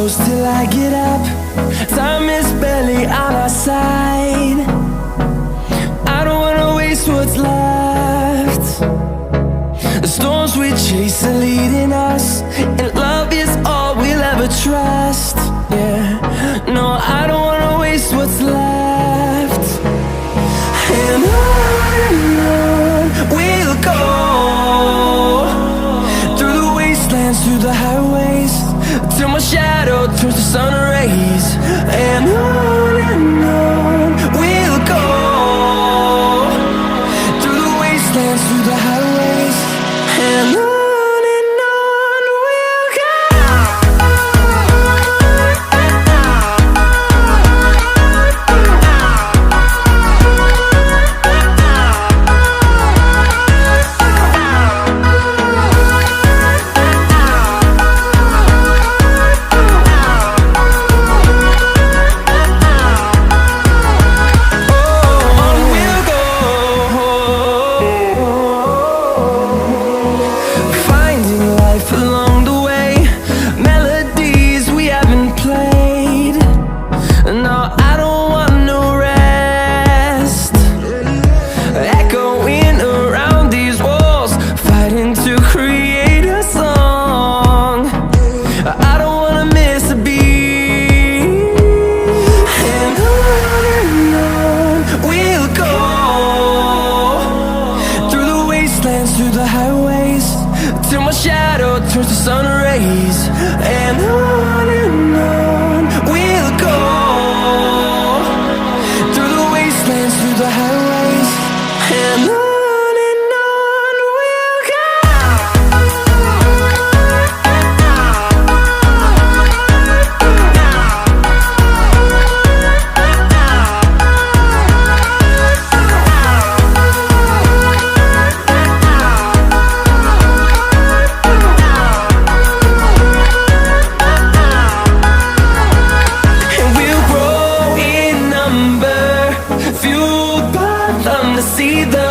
close till I get up. Time is barely on our side. I don't wanna waste what's left. The storms we chase are leading us, and love is all we'll ever trust. Yeah, no, I don't wanna waste what's left. And on we'll go, through the wastelands, through the highways, till my shadow turns to sun rays. And on we'll go, through the wastelands, through the highways, and on we'll go. Turns to sun rays, and on we'll go, through the wastelands, through the highways, and on we'll go. See the